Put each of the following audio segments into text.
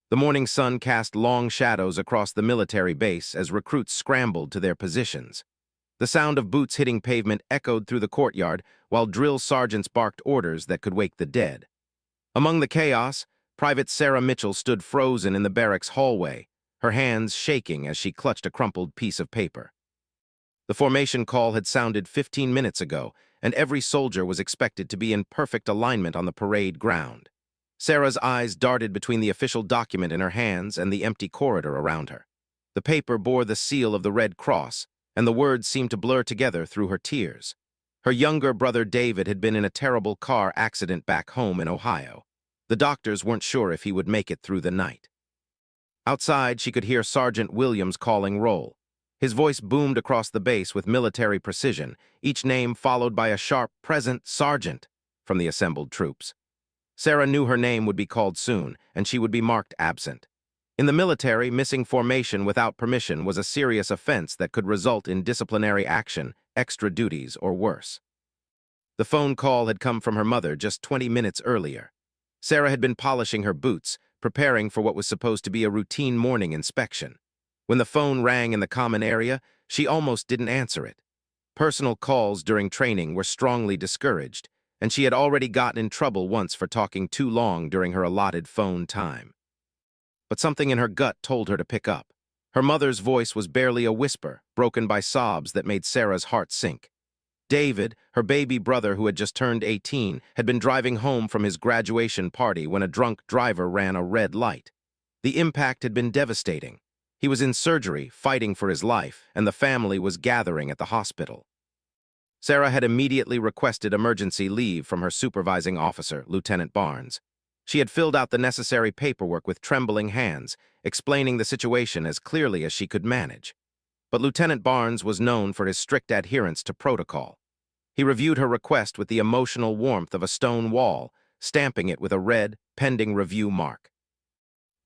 The morning sun cast long shadows across the military base as recruits scrambled to their positions. The sound of boots hitting pavement echoed through the courtyard while drill sergeants barked orders that could wake the dead. Among the chaos, Private Sarah Mitchell stood frozen in the barracks hallway, her hands shaking as she clutched a crumpled piece of paper. The formation call had sounded 15 minutes ago, and every soldier was expected to be in perfect alignment on the parade ground. Sarah's eyes darted between the official document in her hands and the empty corridor around her. The paper bore the seal of the Red Cross, and the words seemed to blur together through her tears. Her younger brother David had been in a terrible car accident back home in Ohio. The doctors weren't sure if he would make it through the night. Outside, she could hear Sergeant Williams calling roll. His voice boomed across the base with military precision, each name followed by a sharp "Present, Sergeant" from the assembled troops. Sarah knew her name would be called soon, and she would be marked absent. In the military, missing formation without permission was a serious offense that could result in disciplinary action, extra duties, or worse. The phone call had come from her mother just 20 minutes earlier. Sarah had been polishing her boots, preparing for what was supposed to be a routine morning inspection. When the phone rang in the common area, she almost didn't answer it. Personal calls during training were strongly discouraged, and she had already gotten in trouble once for talking too long during her allotted phone time. But something in her gut told her to pick up. Her mother's voice was barely a whisper, broken by sobs that made Sarah's heart sink. David, her baby brother who had just turned 18, had been driving home from his graduation party when a drunk driver ran a red light. The impact had been devastating. He was in surgery, fighting for his life, and the family was gathering at the hospital. Sarah had immediately requested emergency leave from her supervising officer, Lieutenant Barnes. She had filled out the necessary paperwork with trembling hands, explaining the situation as clearly as she could manage. But Lieutenant Barnes was known for his strict adherence to protocol. He reviewed her request with the emotional warmth of a stone wall, stamping it with a red, pending review mark.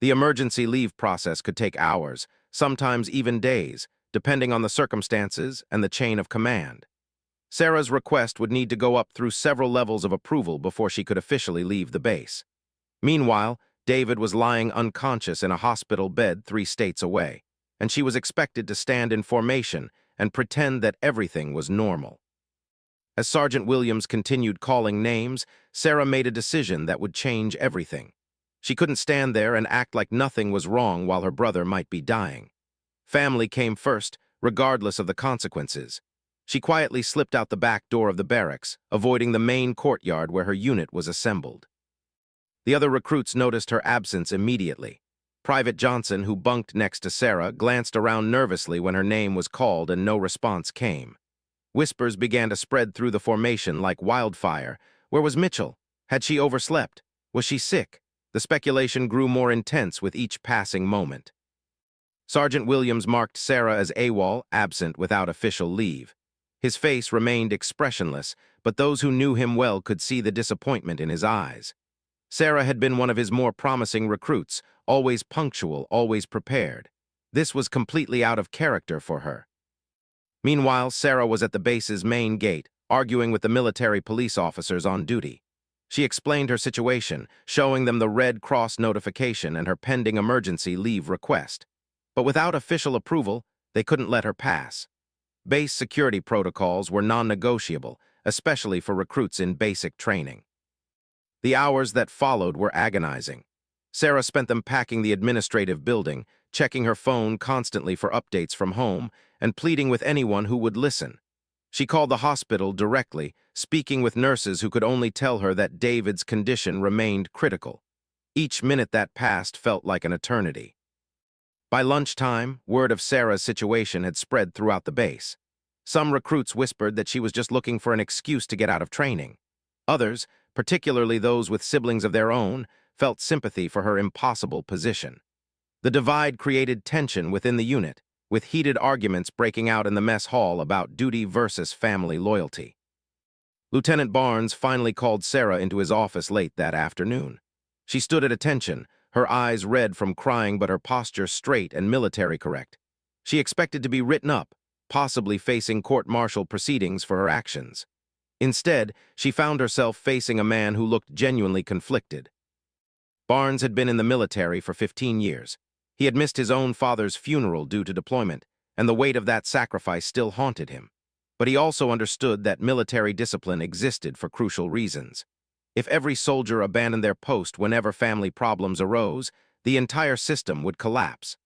The emergency leave process could take hours, sometimes even days, depending on the circumstances and the chain of command. Sarah's request would need to go up through several levels of approval before she could officially leave the base. Meanwhile, David was lying unconscious in a hospital bed 3 states away, and she was expected to stand in formation and pretend that everything was normal. As Sergeant Williams continued calling names, Sarah made a decision that would change everything. She couldn't stand there and act like nothing was wrong while her brother might be dying. Family came first, regardless of the consequences. She quietly slipped out the back door of the barracks, avoiding the main courtyard where her unit was assembled. The other recruits noticed her absence immediately. Private Johnson, who bunked next to Sarah, glanced around nervously when her name was called and no response came. Whispers began to spread through the formation like wildfire. Where was Mitchell? Had she overslept? Was she sick? The speculation grew more intense with each passing moment. Sergeant Williams marked Sarah as AWOL, absent without official leave. His face remained expressionless, but those who knew him well could see the disappointment in his eyes. Sarah had been one of his more promising recruits, always punctual, always prepared. This was completely out of character for her. Meanwhile, Sarah was at the base's main gate, arguing with the military police officers on duty. She explained her situation, showing them the Red Cross notification and her pending emergency leave request. But without official approval, they couldn't let her pass. Base security protocols were non-negotiable, especially for recruits in basic training. The hours that followed were agonizing. Sarah spent them packing the administrative building, checking her phone constantly for updates from home, and pleading with anyone who would listen. She called the hospital directly, speaking with nurses who could only tell her that David's condition remained critical. Each minute that passed felt like an eternity. By lunchtime, word of Sarah's situation had spread throughout the base. Some recruits whispered that she was just looking for an excuse to get out of training. Others, particularly those with siblings of their own, felt sympathy for her impossible position. The divide created tension within the unit, with heated arguments breaking out in the mess hall about duty versus family loyalty. Lieutenant Barnes finally called Sarah into his office late that afternoon. She stood at attention, her eyes red from crying but her posture straight and military correct. She expected to be written up, possibly facing court-martial proceedings for her actions. Instead, she found herself facing a man who looked genuinely conflicted. Barnes had been in the military for 15 years. He had missed his own father's funeral due to deployment, and the weight of that sacrifice still haunted him. But he also understood that military discipline existed for crucial reasons. If every soldier abandoned their post whenever family problems arose, the entire system would collapse.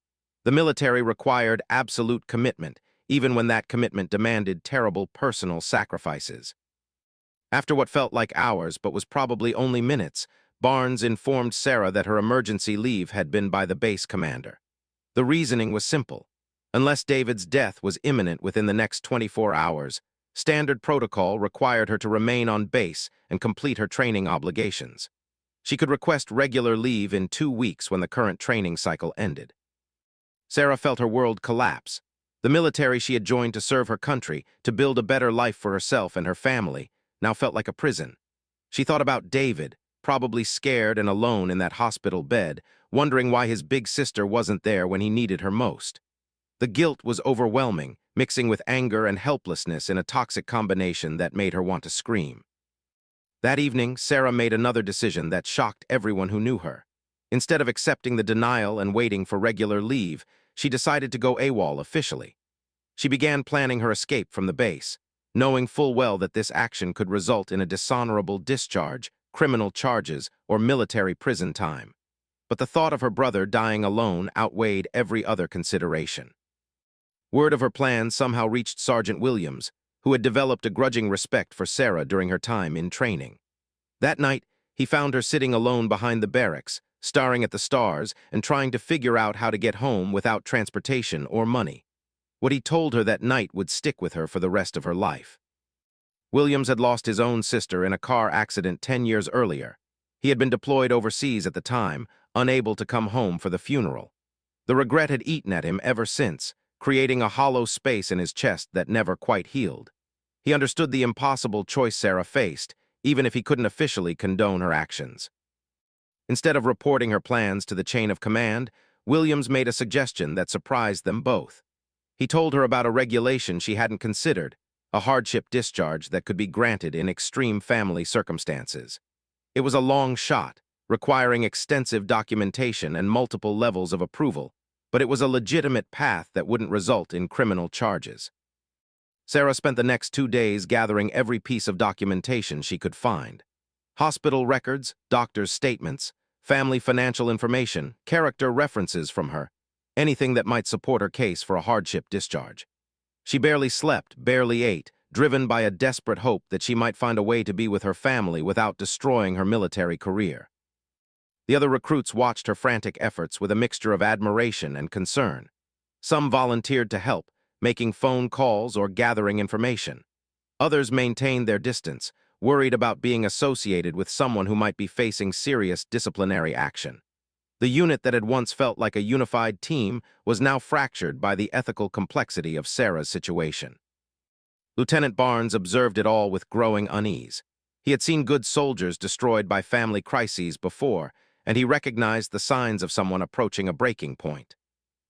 The military required absolute commitment, even when that commitment demanded terrible personal sacrifices. After what felt like hours but was probably only minutes, Barnes informed Sarah that her emergency leave had been by the base commander. The reasoning was simple. Unless David's death was imminent within the next 24 hours, standard protocol required her to remain on base and complete her training obligations. She could request regular leave in 2 weeks when the current training cycle ended. Sarah felt her world collapse. The military she had joined to serve her country, to build a better life for herself and her family, now felt like a prison. She thought about David, probably scared and alone in that hospital bed, wondering why his big sister wasn't there when he needed her most. The guilt was overwhelming, mixing with anger and helplessness in a toxic combination that made her want to scream. That evening, Sarah made another decision that shocked everyone who knew her. Instead of accepting the denial and waiting for regular leave, she decided to go AWOL officially. She began planning her escape from the base, knowing full well that this action could result in a dishonorable discharge, criminal charges, or military prison time. But the thought of her brother dying alone outweighed every other consideration. Word of her plan somehow reached Sergeant Williams, who had developed a grudging respect for Sarah during her time in training. That night, he found her sitting alone behind the barracks, staring at the stars and trying to figure out how to get home without transportation or money. What he told her that night would stick with her for the rest of her life. Williams had lost his own sister in a car accident 10 years earlier. He had been deployed overseas at the time, unable to come home for the funeral. The regret had eaten at him ever since, creating a hollow space in his chest that never quite healed. He understood the impossible choice Sarah faced, even if he couldn't officially condone her actions. Instead of reporting her plans to the chain of command, Williams made a suggestion that surprised them both. He told her about a regulation she hadn't considered, a hardship discharge that could be granted in extreme family circumstances. It was a long shot, requiring extensive documentation and multiple levels of approval, but it was a legitimate path that wouldn't result in criminal charges. Sarah spent the next 2 days gathering every piece of documentation she could find. Hospital records, doctors' statements, family financial information, character references from her, anything that might support her case for a hardship discharge. She barely slept, barely ate, driven by a desperate hope that she might find a way to be with her family without destroying her military career. The other recruits watched her frantic efforts with a mixture of admiration and concern. Some volunteered to help, making phone calls or gathering information. Others maintained their distance, worried about being associated with someone who might be facing serious disciplinary action. The unit that had once felt like a unified team was now fractured by the ethical complexity of Sarah's situation. Lieutenant Barnes observed it all with growing unease. He had seen good soldiers destroyed by family crises before, and he recognized the signs of someone approaching a breaking point.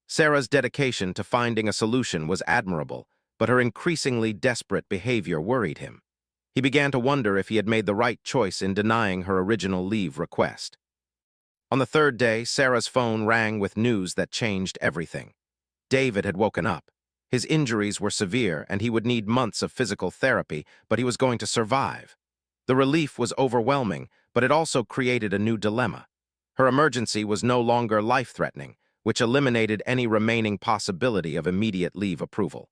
Sarah's dedication to finding a solution was admirable, but her increasingly desperate behavior worried him. He began to wonder if he had made the right choice in denying her original leave request. On the 3rd day, Sarah's phone rang with news that changed everything. David had woken up. His injuries were severe, and he would need months of physical therapy, but he was going to survive. The relief was overwhelming, but it also created a new dilemma. Her emergency was no longer life-threatening, which eliminated any remaining possibility of immediate leave approval.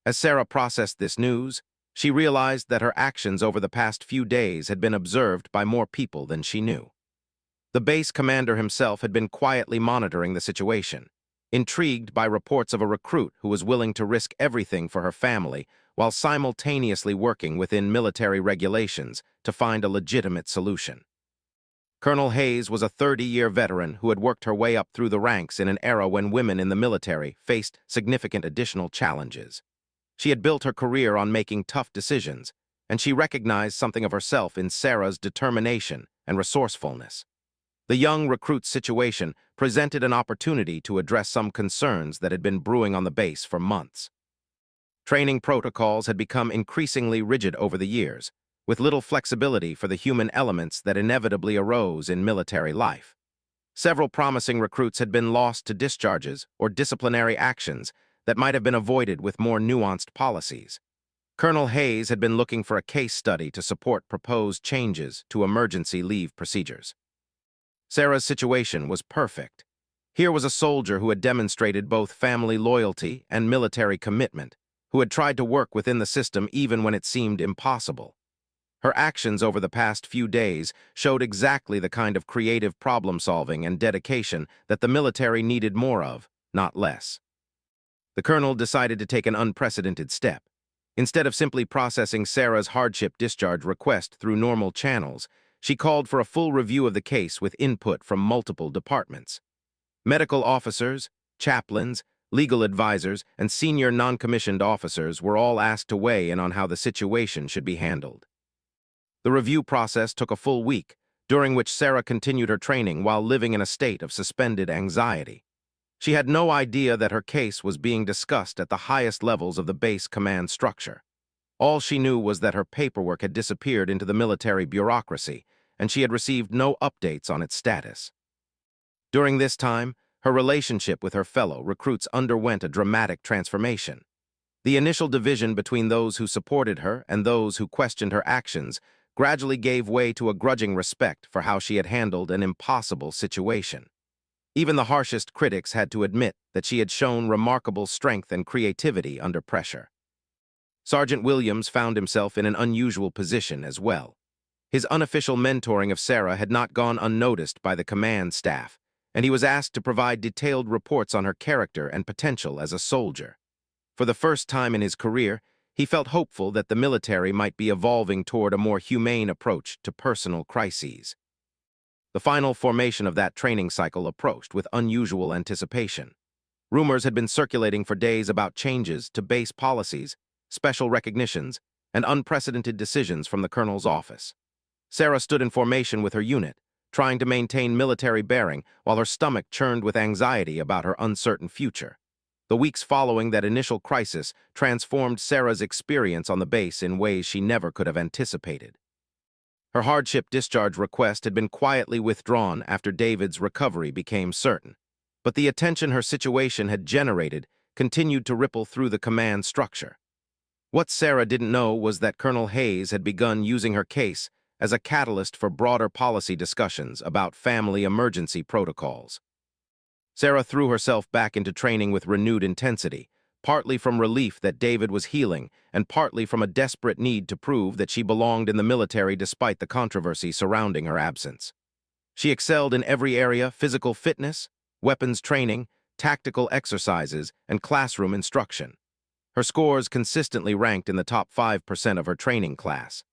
As Sarah processed this news, she realized that her actions over the past few days had been observed by more people than she knew. The base commander himself had been quietly monitoring the situation, intrigued by reports of a recruit who was willing to risk everything for her family while simultaneously working within military regulations to find a legitimate solution. Colonel Hayes was a 30-year veteran who had worked her way up through the ranks in an era when women in the military faced significant additional challenges. She had built her career on making tough decisions, and she recognized something of herself in Sarah's determination and resourcefulness. The young recruit's situation presented an opportunity to address some concerns that had been brewing on the base for months. Training protocols had become increasingly rigid over the years, with little flexibility for the human elements that inevitably arose in military life. Several promising recruits had been lost to discharges or disciplinary actions that might have been avoided with more nuanced policies. Colonel Hayes had been looking for a case study to support proposed changes to emergency leave procedures. Sarah's situation was perfect. Here was a soldier who had demonstrated both family loyalty and military commitment, who had tried to work within the system even when it seemed impossible. Her actions over the past few days showed exactly the kind of creative problem-solving and dedication that the military needed more of, not less. The colonel decided to take an unprecedented step. Instead of simply processing Sarah's hardship discharge request through normal channels, she called for a full review of the case with input from multiple departments. Medical officers, chaplains, legal advisors, and senior non-commissioned officers were all asked to weigh in on how the situation should be handled. The review process took a full week, during which Sarah continued her training while living in a state of suspended anxiety. She had no idea that her case was being discussed at the highest levels of the base command structure. All she knew was that her paperwork had disappeared into the military bureaucracy, and she had received no updates on its status. During this time, her relationship with her fellow recruits underwent a dramatic transformation. The initial division between those who supported her and those who questioned her actions gradually gave way to a grudging respect for how she had handled an impossible situation. Even the harshest critics had to admit that she had shown remarkable strength and creativity under pressure. Sergeant Williams found himself in an unusual position as well. His unofficial mentoring of Sarah had not gone unnoticed by the command staff, and he was asked to provide detailed reports on her character and potential as a soldier. For the first time in his career, he felt hopeful that the military might be evolving toward a more humane approach to personal crises. The final formation of that training cycle approached with unusual anticipation. Rumors had been circulating for days about changes to base policies, special recognitions, and unprecedented decisions from the colonel's office. Sarah stood in formation with her unit, trying to maintain military bearing while her stomach churned with anxiety about her uncertain future. The weeks following that initial crisis transformed Sarah's experience on the base in ways she never could have anticipated. Her hardship discharge request had been quietly withdrawn after David's recovery became certain, but the attention her situation had generated continued to ripple through the command structure. What Sarah didn't know was that Colonel Hayes had begun using her case as a catalyst for broader policy discussions about family emergency protocols. Sarah threw herself back into training with renewed intensity, partly from relief that David was healing and partly from a desperate need to prove that she belonged in the military despite the controversy surrounding her absence. She excelled in every area: physical fitness, weapons training, tactical exercises, and classroom instruction. Her scores consistently ranked in the top 5% of her training class.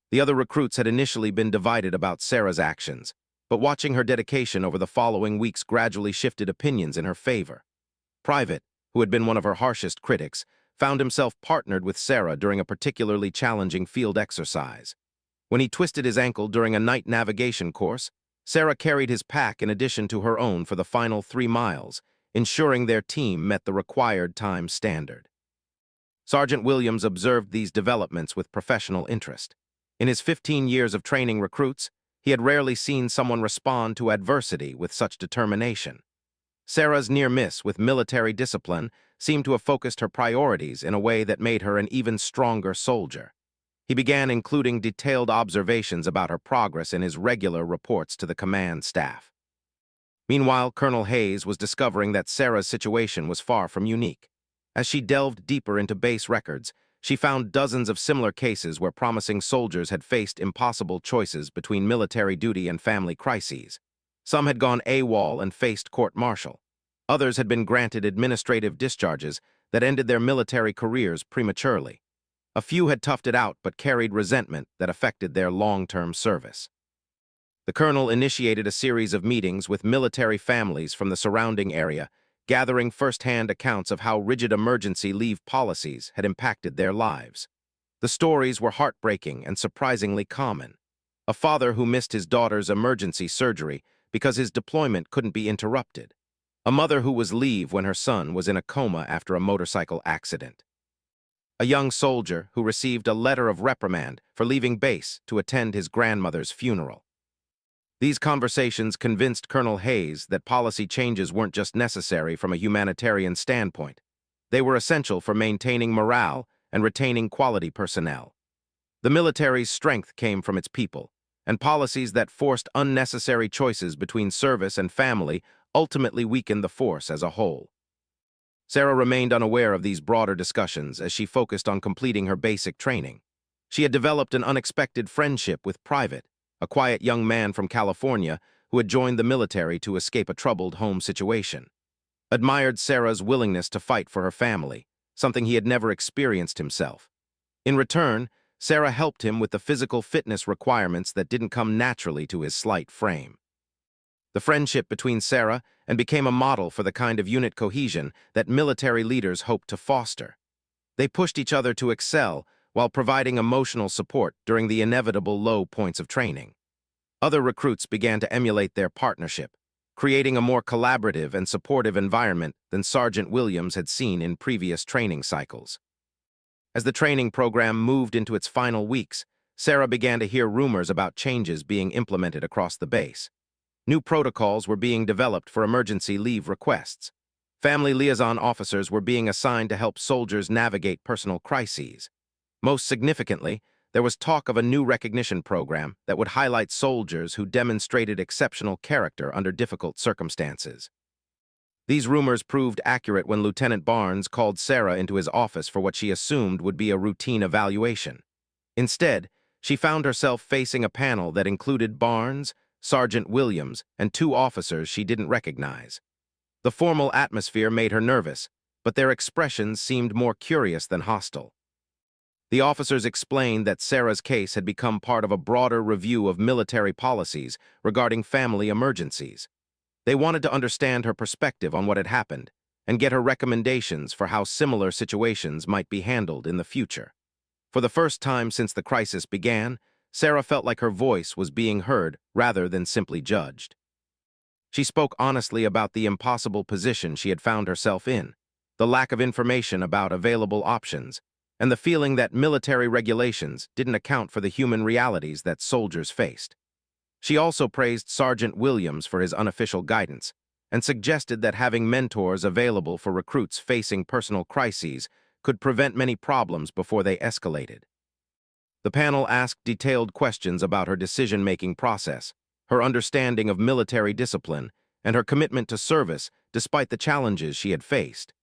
The other recruits had initially been divided about Sarah's actions, but watching her dedication over the following weeks gradually shifted opinions in her favor. Private, who had been one of her harshest critics, found himself partnered with Sarah during a particularly challenging field exercise. When he twisted his ankle during a night navigation course, Sarah carried his pack in addition to her own for the final 3 miles, ensuring their team met the required time standard. Sergeant Williams observed these developments with professional interest. In his 15 years of training recruits, he had rarely seen someone respond to adversity with such determination. Sarah's near miss with military discipline seemed to have focused her priorities in a way that made her an even stronger soldier. He began including detailed observations about her progress in his regular reports to the command staff. Meanwhile, Colonel Hayes was discovering that Sarah's situation was far from unique. As she delved deeper into base records, she found dozens of similar cases where promising soldiers had faced impossible choices between military duty and family crises. Some had gone AWOL and faced court-martial. Others had been granted administrative discharges that ended their military careers prematurely. A few had toughed it out but carried resentment that affected their long-term service. The colonel initiated a series of meetings with military families from the surrounding area, gathering first-hand accounts of how rigid emergency leave policies had impacted their lives. The stories were heartbreaking and surprisingly common. A father who missed his daughter's emergency surgery because his deployment couldn't be interrupted. A mother who was leave when her son was in a coma after a motorcycle accident. a young soldier who received a letter of reprimand for leaving base to attend his grandmother's funeral. These conversations convinced Colonel Hayes that policy changes weren't just necessary from a humanitarian standpoint. They were essential for maintaining morale and retaining quality personnel. The military's strength came from its people, and policies that forced unnecessary choices between service and family ultimately weakened the force as a whole. Sarah remained unaware of these broader discussions as she focused on completing her basic training. She had developed an unexpected friendship with Private, a quiet young man from California who had joined the military to escape a troubled home situation. Admired Sarah's willingness to fight for her family, something he had never experienced himself. In return, Sarah helped him with the physical fitness requirements that didn't come naturally to his slight frame. The friendship between Sarah and became a model for the kind of unit cohesion that military leaders hoped to foster. They pushed each other to excel while providing emotional support during the inevitable low points of training. Other recruits began to emulate their partnership, creating a more collaborative and supportive environment than Sergeant Williams had seen in previous training cycles. As the training program moved into its final weeks, Sarah began to hear rumors about changes being implemented across the base. New protocols were being developed for emergency leave requests. Family liaison officers were being assigned to help soldiers navigate personal crises. Most significantly, there was talk of a new recognition program that would highlight soldiers who demonstrated exceptional character under difficult circumstances. These rumors proved accurate when Lieutenant Barnes called Sarah into his office for what she assumed would be a routine evaluation. Instead, she found herself facing a panel that included Barnes, Sergeant Williams, and two officers she didn't recognize. The formal atmosphere made her nervous, but their expressions seemed more curious than hostile. The officers explained that Sarah's case had become part of a broader review of military policies regarding family emergencies. They wanted to understand her perspective on what had happened and get her recommendations for how similar situations might be handled in the future. For the first time since the crisis began, Sarah felt like her voice was being heard rather than simply judged. She spoke honestly about the impossible position she had found herself in, the lack of information about available options, and the feeling that military regulations didn't account for the human realities that soldiers faced. She also praised Sergeant Williams for his unofficial guidance and suggested that having mentors available for recruits facing personal crises could prevent many problems before they escalated. The panel asked detailed questions about her decision-making process, her understanding of military discipline, and her commitment to service despite the challenges she had faced.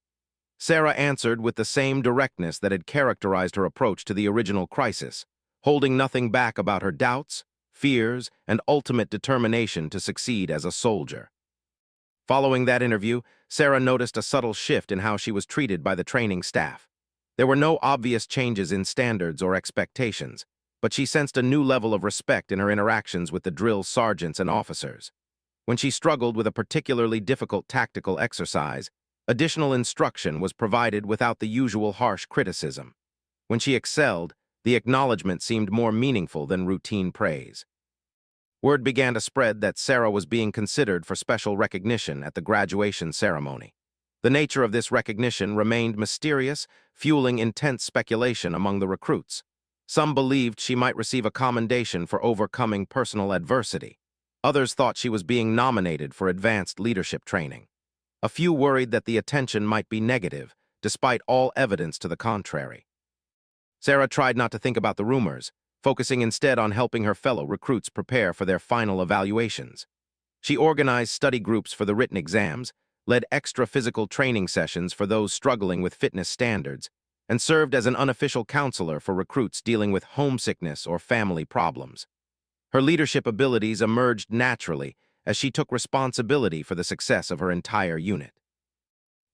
Sarah answered with the same directness that had characterized her approach to the original crisis, holding nothing back about her doubts, fears, and ultimate determination to succeed as a soldier. Following that interview, Sarah noticed a subtle shift in how she was treated by the training staff. There were no obvious changes in standards or expectations, but she sensed a new level of respect in her interactions with the drill sergeants and officers. When she struggled with a particularly difficult tactical exercise, additional instruction was provided without the usual harsh criticism. When she excelled, the acknowledgement seemed more meaningful than routine praise. Word began to spread that Sarah was being considered for special recognition at the graduation ceremony. The nature of this recognition remained mysterious, fueling intense speculation among the recruits. Some believed she might receive a commendation for overcoming personal adversity. Others thought she was being nominated for advanced leadership training. A few worried that the attention might be negative, despite all evidence to the contrary. Sarah tried not to think about the rumors, focusing instead on helping her fellow recruits prepare for their final evaluations. She organized study groups for the written exams, led extra physical training sessions for those struggling with fitness standards, and served as an unofficial counselor for recruits dealing with homesickness or family problems. Her leadership abilities emerged naturally as she took responsibility for the success of her entire unit.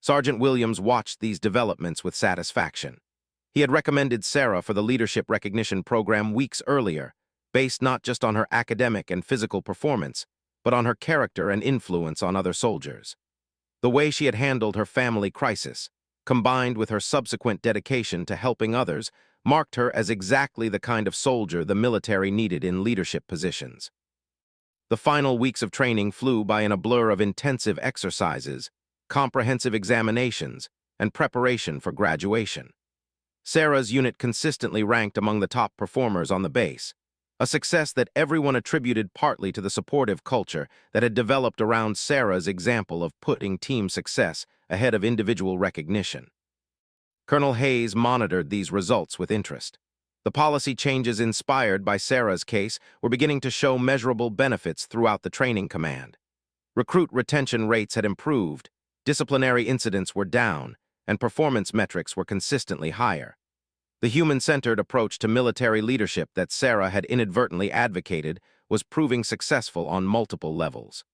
Sergeant Williams watched these developments with satisfaction. He had recommended Sarah for the leadership recognition program weeks earlier, based not just on her academic and physical performance, but on her character and influence on other soldiers. The way she had handled her family crisis, combined with her subsequent dedication to helping others, marked her as exactly the kind of soldier the military needed in leadership positions. The final weeks of training flew by in a blur of intensive exercises, comprehensive examinations, and preparation for graduation. Sarah's unit consistently ranked among the top performers on the base, a success that everyone attributed partly to the supportive culture that had developed around Sarah's example of putting team success ahead of individual recognition. Colonel Hayes monitored these results with interest. The policy changes inspired by Sarah's case were beginning to show measurable benefits throughout the training command. Recruit retention rates had improved, disciplinary incidents were down, and performance metrics were consistently higher. The human-centered approach to military leadership that Sarah had inadvertently advocated was proving successful on multiple levels.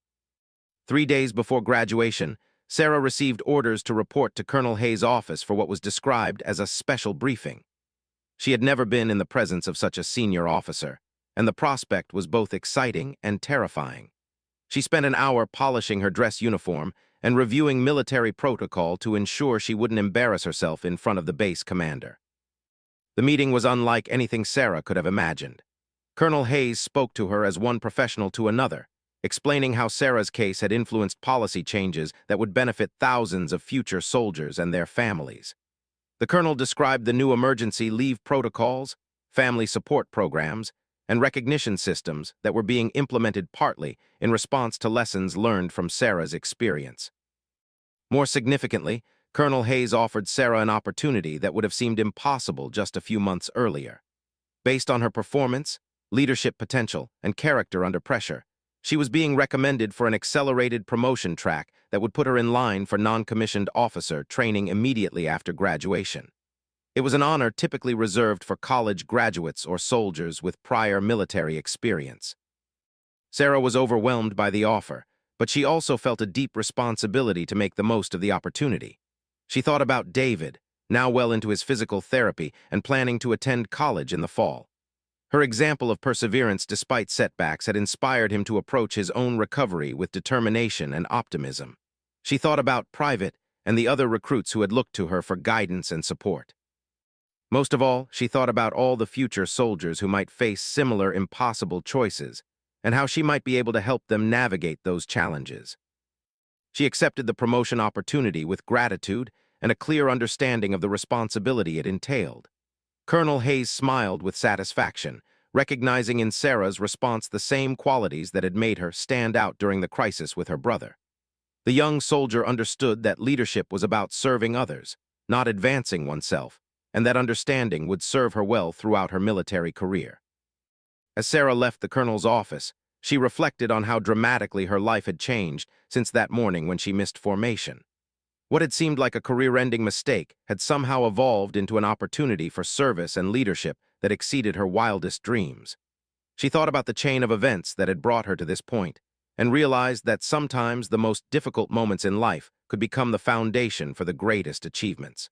3 days before graduation, Sarah received orders to report to Colonel Hayes' office for what was described as a special briefing. She had never been in the presence of such a senior officer, and the prospect was both exciting and terrifying. She spent an hour polishing her dress uniform and reviewing military protocol to ensure she wouldn't embarrass herself in front of the base commander. The meeting was unlike anything Sarah could have imagined. Colonel Hayes spoke to her as one professional to another, explaining how Sarah's case had influenced policy changes that would benefit thousands of future soldiers and their families. The colonel described the new emergency leave protocols, family support programs, and recognition systems that were being implemented partly in response to lessons learned from Sarah's experience. More significantly, Colonel Hayes offered Sarah an opportunity that would have seemed impossible just a few months earlier. Based on her performance, leadership potential, and character under pressure, she was being recommended for an accelerated promotion track that would put her in line for non-commissioned officer training immediately after graduation. It was an honor typically reserved for college graduates or soldiers with prior military experience. Sarah was overwhelmed by the offer, but she also felt a deep responsibility to make the most of the opportunity. She thought about David, now well into his physical therapy and planning to attend college in the fall. Her example of perseverance despite setbacks had inspired him to approach his own recovery with determination and optimism. She thought about Private and the other recruits who had looked to her for guidance and support. Most of all, she thought about all the future soldiers who might face similar impossible choices and how she might be able to help them navigate those challenges. She accepted the promotion opportunity with gratitude and a clear understanding of the responsibility it entailed. Colonel Hayes smiled with satisfaction, recognizing in Sarah's response the same qualities that had made her stand out during the crisis with her brother. The young soldier understood that leadership was about serving others, not advancing oneself, and that understanding would serve her well throughout her military career. As Sarah left the colonel's office, she reflected on how dramatically her life had changed since that morning when she missed formation. What had seemed like a career-ending mistake had somehow evolved into an opportunity for service and leadership that exceeded her wildest dreams. She thought about the chain of events that had brought her to this point, and realized that sometimes the most difficult moments in life could become the foundation for the greatest achievements.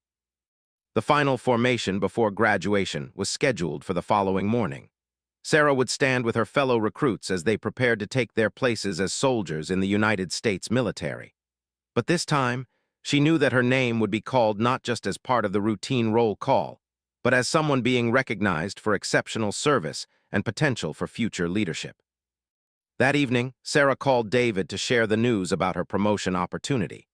The final formation before graduation was scheduled for the following morning. Sarah would stand with her fellow recruits as they prepared to take their places as soldiers in the United States military. But this time, she knew that her name would be called not just as part of the routine roll call, but as someone being recognized for exceptional service and potential for future leadership. That evening, Sarah called David to share the news about her promotion opportunity.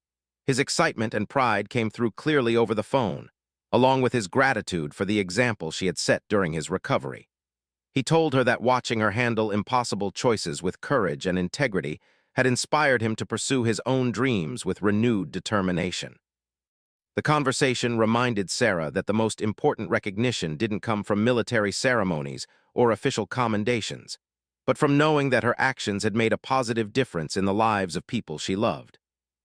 His excitement and pride came through clearly over the phone, along with his gratitude for the example she had set during his recovery. He told her that watching her handle impossible choices with courage and integrity had inspired him to pursue his own dreams with renewed determination. The conversation reminded Sarah that the most important recognition didn't come from military ceremonies or official commendations, but from knowing that her actions had made a positive difference in the lives of people she loved.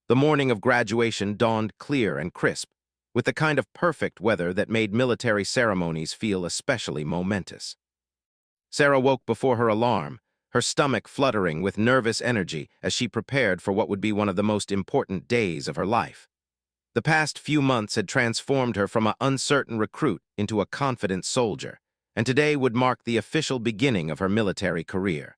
The morning of graduation dawned clear and crisp, with the kind of perfect weather that made military ceremonies feel especially momentous. Sarah woke before her alarm, her stomach fluttering with nervous energy as she prepared for what would be one of the most important days of her life. The past few months had transformed her from an uncertain recruit into a confident soldier, and today would mark the official beginning of her military career.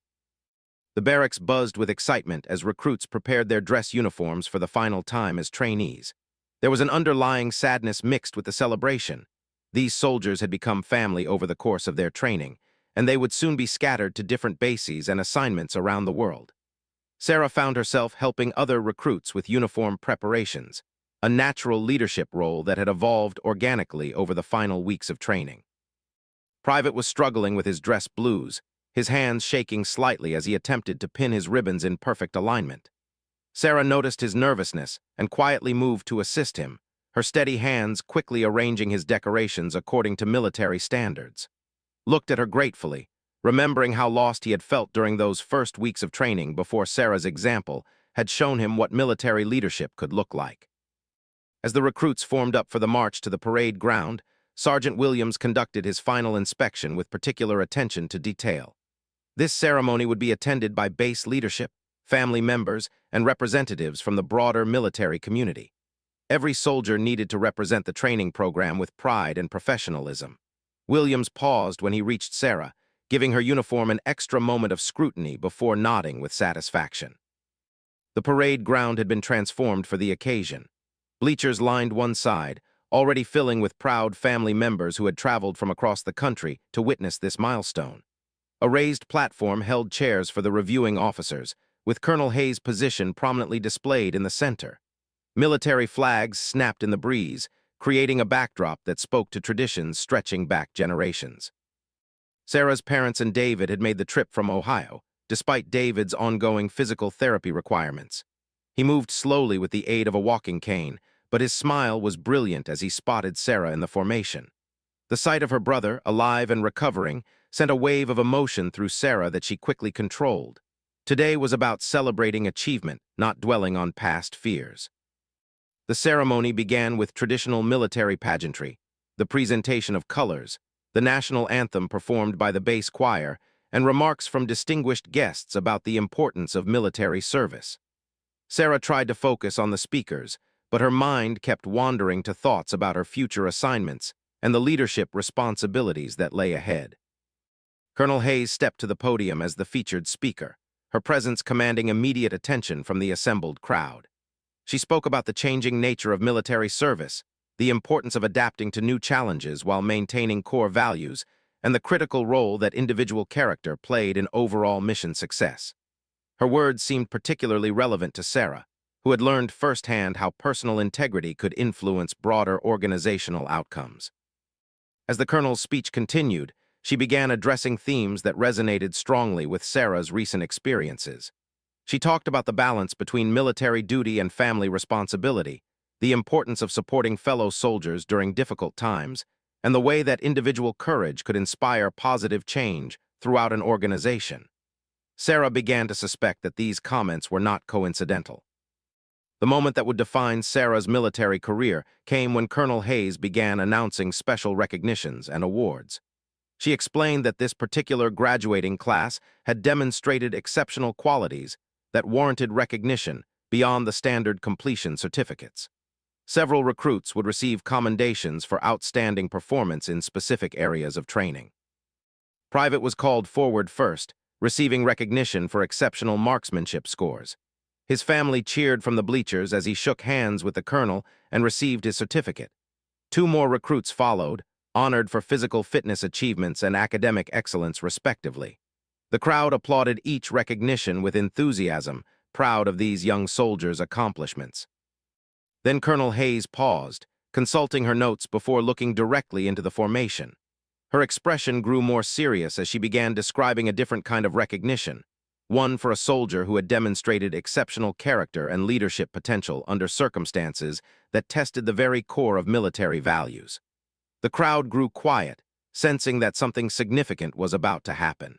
The barracks buzzed with excitement as recruits prepared their dress uniforms for the final time as trainees. There was an underlying sadness mixed with the celebration. These soldiers had become family over the course of their training, and they would soon be scattered to different bases and assignments around the world. Sarah found herself helping other recruits with uniform preparations, a natural leadership role that had evolved organically over the final weeks of training. Private was struggling with his dress blues, his hands shaking slightly as he attempted to pin his ribbons in perfect alignment. Sarah noticed his nervousness and quietly moved to assist him, her steady hands quickly arranging his decorations according to military standards. Looked at her gratefully, remembering how lost he had felt during those first weeks of training before Sarah's example had shown him what military leadership could look like. As the recruits formed up for the march to the parade ground, Sergeant Williams conducted his final inspection with particular attention to detail. This ceremony would be attended by base leadership, family members, and representatives from the broader military community. Every soldier needed to represent the training program with pride and professionalism. Williams paused when he reached Sarah, giving her uniform an extra moment of scrutiny before nodding with satisfaction. The parade ground had been transformed for the occasion. Bleachers lined one side, already filling with proud family members who had traveled from across the country to witness this milestone. A raised platform held chairs for the reviewing officers, with Colonel Hayes' position prominently displayed in the center. Military flags snapped in the breeze, creating a backdrop that spoke to traditions stretching back generations. Sarah's parents and David had made the trip from Ohio, despite David's ongoing physical therapy requirements. He moved slowly with the aid of a walking cane, but his smile was brilliant as he spotted Sarah in the formation. The sight of her brother, alive and recovering, sent a wave of emotion through Sarah that she quickly controlled. Today was about celebrating achievement, not dwelling on past fears. The ceremony began with traditional military pageantry, the presentation of colors, the national anthem performed by the base choir, and remarks from distinguished guests about the importance of military service. Sarah tried to focus on the speakers, but her mind kept wandering to thoughts about her future assignments and the leadership responsibilities that lay ahead. Colonel Hayes stepped to the podium as the featured speaker, her presence commanding immediate attention from the assembled crowd. She spoke about the changing nature of military service, the importance of adapting to new challenges while maintaining core values, and the critical role that individual character played in overall mission success. Her words seemed particularly relevant to Sarah, who had learned firsthand how personal integrity could influence broader organizational outcomes. As the colonel's speech continued, she began addressing themes that resonated strongly with Sarah's recent experiences. She talked about the balance between military duty and family responsibility, the importance of supporting fellow soldiers during difficult times, and the way that individual courage could inspire positive change throughout an organization. Sarah began to suspect that these comments were not coincidental. The moment that would define Sarah's military career came when Colonel Hayes began announcing special recognitions and awards. She explained that this particular graduating class had demonstrated exceptional qualities that warranted recognition beyond the standard completion certificates. Several recruits would receive commendations for outstanding performance in specific areas of training. Private was called forward first, receiving recognition for exceptional marksmanship scores. His family cheered from the bleachers as he shook hands with the colonel and received his certificate. Two more recruits followed, honored for physical fitness achievements and academic excellence respectively. The crowd applauded each recognition with enthusiasm, proud of these young soldiers' accomplishments. Then Colonel Hayes paused, consulting her notes before looking directly into the formation. Her expression grew more serious as she began describing a different kind of recognition, one for a soldier who had demonstrated exceptional character and leadership potential under circumstances that tested the very core of military values. The crowd grew quiet, sensing that something significant was about to happen.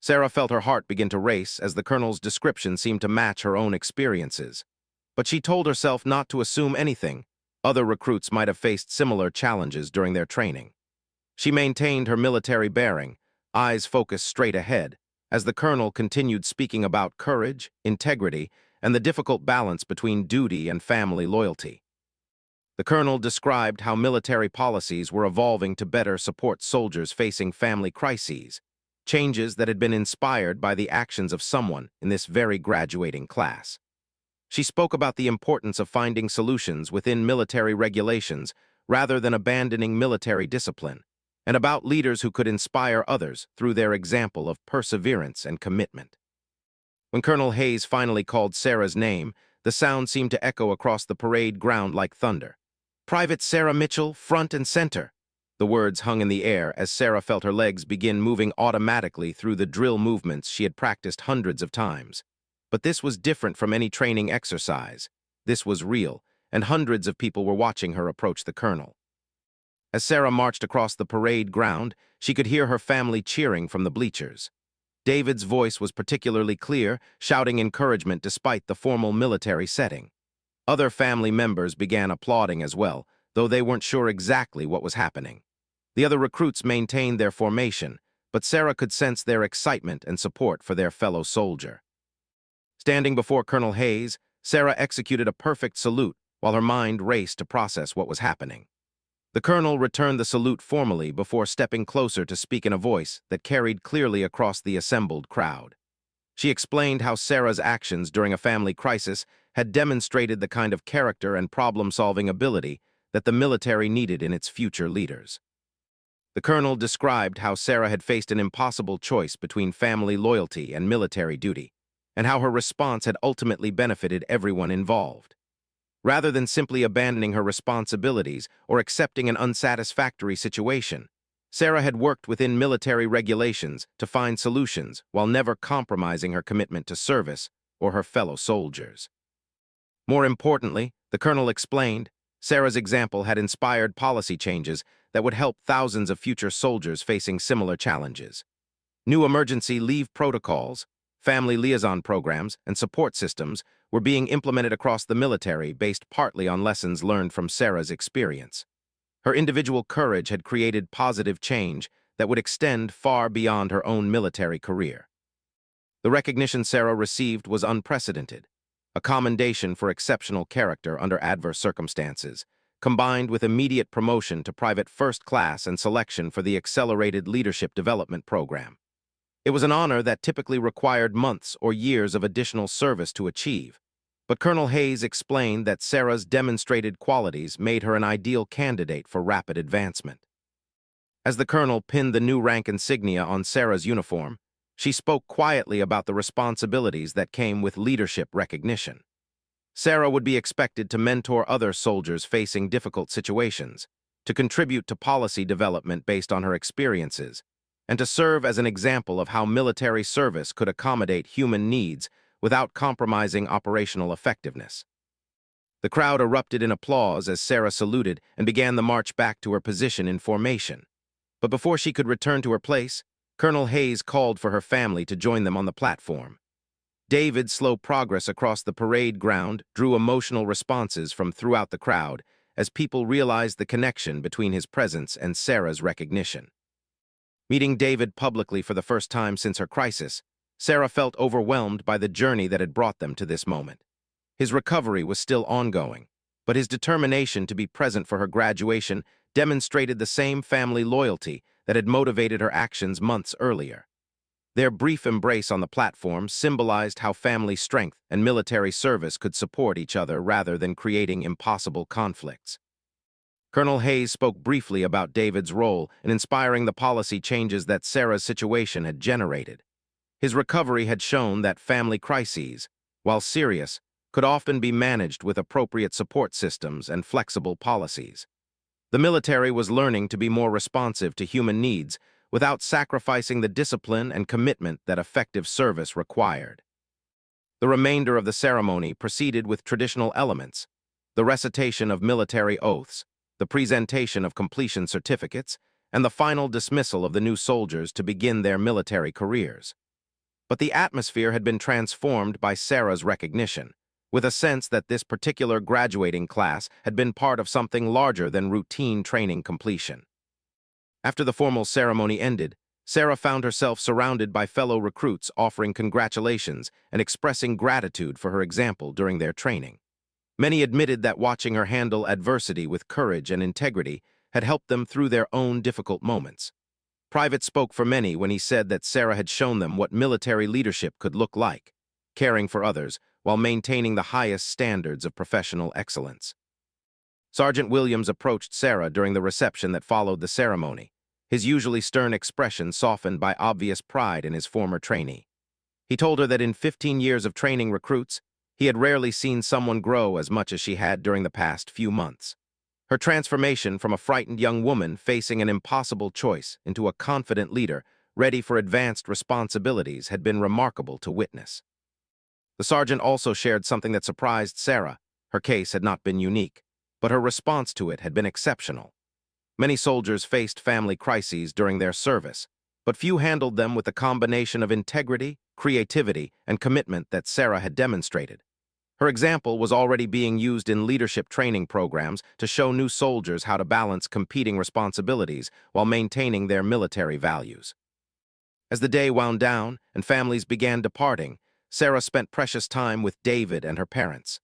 Sarah felt her heart begin to race as the colonel's description seemed to match her own experiences. But she told herself not to assume anything. Other recruits might have faced similar challenges during their training. She maintained her military bearing, eyes focused straight ahead, as the colonel continued speaking about courage, integrity, and the difficult balance between duty and family loyalty. The colonel described how military policies were evolving to better support soldiers facing family crises, changes that had been inspired by the actions of someone in this very graduating class. She spoke about the importance of finding solutions within military regulations rather than abandoning military discipline, and about leaders who could inspire others through their example of perseverance and commitment. When Colonel Hayes finally called Sarah's name, The sound seemed to echo across the parade ground like thunder. "Private Sarah Mitchell, front and center." The words hung in the air as Sarah felt her legs begin moving automatically through the drill movements she had practiced hundreds of times. But this was different from any training exercise. This was real, and hundreds of people were watching her approach the colonel. As Sarah marched across the parade ground, she could hear her family cheering from the bleachers. David's voice was particularly clear, shouting encouragement despite the formal military setting. Other family members began applauding as well, though they weren't sure exactly what was happening. The other recruits maintained their formation, but Sarah could sense their excitement and support for their fellow soldier. Standing before Colonel Hayes, Sarah executed a perfect salute while her mind raced to process what was happening. The colonel returned the salute formally before stepping closer to speak in a voice that carried clearly across the assembled crowd. She explained how Sarah's actions during a family crisis had demonstrated the kind of character and problem-solving ability that the military needed in its future leaders. The colonel described how Sarah had faced an impossible choice between family loyalty and military duty, and how her response had ultimately benefited everyone involved. Rather than simply abandoning her responsibilities or accepting an unsatisfactory situation, Sarah had worked within military regulations to find solutions while never compromising her commitment to service or her fellow soldiers. More importantly, the colonel explained, Sarah's example had inspired policy changes that would help thousands of future soldiers facing similar challenges. New emergency leave protocols, family liaison programs, and support systems were being implemented across the military based partly on lessons learned from Sarah's experience. Her individual courage had created positive change that would extend far beyond her own military career. The recognition Sarah received was unprecedented, a commendation for exceptional character under adverse circumstances, combined with immediate promotion to private first class and selection for the Accelerated Leadership Development Program. It was an honor that typically required months or years of additional service to achieve, but Colonel Hayes explained that Sarah's demonstrated qualities made her an ideal candidate for rapid advancement. As the colonel pinned the new rank insignia on Sarah's uniform, she spoke quietly about the responsibilities that came with leadership recognition. Sarah would be expected to mentor other soldiers facing difficult situations, to contribute to policy development based on her experiences, and to serve as an example of how military service could accommodate human needs without compromising operational effectiveness. The crowd erupted in applause as Sarah saluted and began the march back to her position in formation. But before she could return to her place, Colonel Hayes called for her family to join them on the platform. David's slow progress across the parade ground drew emotional responses from throughout the crowd as people realized the connection between his presence and Sarah's recognition. Meeting David publicly for the first time since her crisis, Sarah felt overwhelmed by the journey that had brought them to this moment. His recovery was still ongoing, but his determination to be present for her graduation demonstrated the same family loyalty that had motivated her actions months earlier. Their brief embrace on the platform symbolized how family strength and military service could support each other rather than creating impossible conflicts. Colonel Hayes spoke briefly about David's role in inspiring the policy changes that Sarah's situation had generated. His recovery had shown that family crises, while serious, could often be managed with appropriate support systems and flexible policies. The military was learning to be more responsive to human needs without sacrificing the discipline and commitment that effective service required. The remainder of the ceremony proceeded with traditional elements, the recitation of military oaths, the presentation of completion certificates, and the final dismissal of the new soldiers to begin their military careers. But the atmosphere had been transformed by Sarah's recognition, with a sense that this particular graduating class had been part of something larger than routine training completion. After the formal ceremony ended, Sarah found herself surrounded by fellow recruits offering congratulations and expressing gratitude for her example during their training. Many admitted that watching her handle adversity with courage and integrity had helped them through their own difficult moments. Private spoke for many when he said that Sarah had shown them what military leadership could look like, caring for others while maintaining the highest standards of professional excellence. Sergeant Williams approached Sarah during the reception that followed the ceremony, his usually stern expression softened by obvious pride in his former trainee. He told her that in 15 years of training recruits, He had rarely seen someone grow as much as she had during the past few months. Her transformation from a frightened young woman facing an impossible choice into a confident leader ready for advanced responsibilities had been remarkable to witness. The sergeant also shared something that surprised Sarah. Her case had not been unique, but her response to it had been exceptional. Many soldiers faced family crises during their service, but few handled them with the combination of integrity, creativity, and commitment that Sarah had demonstrated. Her example was already being used in leadership training programs to show new soldiers how to balance competing responsibilities while maintaining their military values. As the day wound down and families began departing, Sarah spent precious time with David and her parents.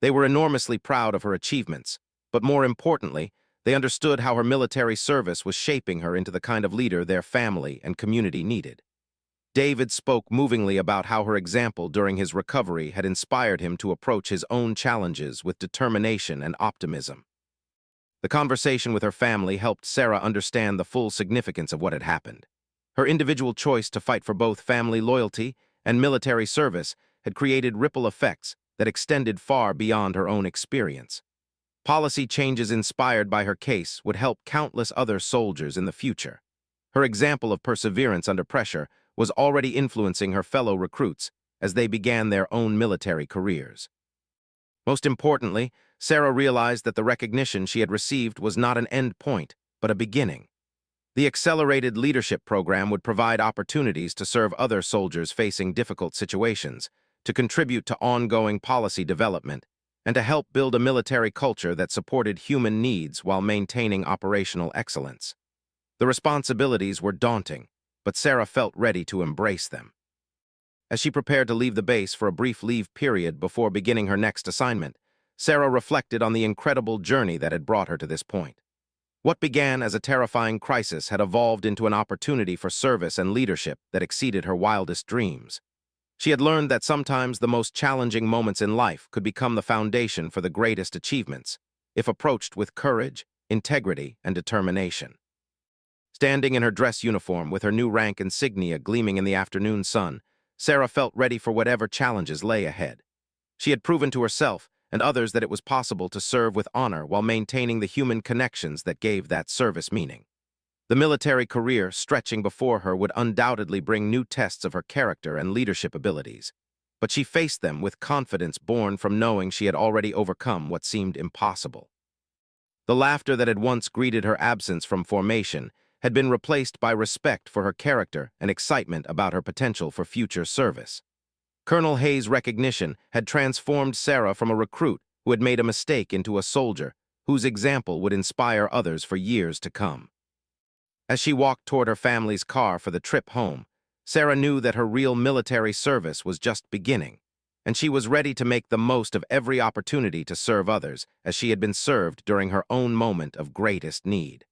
They were enormously proud of her achievements, but more importantly, they understood how her military service was shaping her into the kind of leader their family and community needed. David spoke movingly about how her example during his recovery had inspired him to approach his own challenges with determination and optimism. The conversation with her family helped Sarah understand the full significance of what had happened. Her individual choice to fight for both family loyalty and military service had created ripple effects that extended far beyond her own experience. Policy changes inspired by her case would help countless other soldiers in the future. Her example of perseverance under pressure was already influencing her fellow recruits as they began their own military careers. Most importantly, Sarah realized that the recognition she had received was not an end point, but a beginning. The accelerated leadership program would provide opportunities to serve other soldiers facing difficult situations, to contribute to ongoing policy development, and to help build a military culture that supported human needs while maintaining operational excellence. The responsibilities were daunting, but Sarah felt ready to embrace them. As she prepared to leave the base for a brief leave period before beginning her next assignment, Sarah reflected on the incredible journey that had brought her to this point. What began as a terrifying crisis had evolved into an opportunity for service and leadership that exceeded her wildest dreams. She had learned that sometimes the most challenging moments in life could become the foundation for the greatest achievements, if approached with courage, integrity, and determination. Standing in her dress uniform with her new rank insignia gleaming in the afternoon sun, Sarah felt ready for whatever challenges lay ahead. She had proven to herself and others that it was possible to serve with honor while maintaining the human connections that gave that service meaning. The military career stretching before her would undoubtedly bring new tests of her character and leadership abilities, but she faced them with confidence born from knowing she had already overcome what seemed impossible. The laughter that had once greeted her absence from formation had been replaced by respect for her character and excitement about her potential for future service. Colonel Hayes' recognition had transformed Sarah from a recruit who had made a mistake into a soldier whose example would inspire others for years to come. As she walked toward her family's car for the trip home, Sarah knew that her real military service was just beginning, and she was ready to make the most of every opportunity to serve others as she had been served during her own moment of greatest need.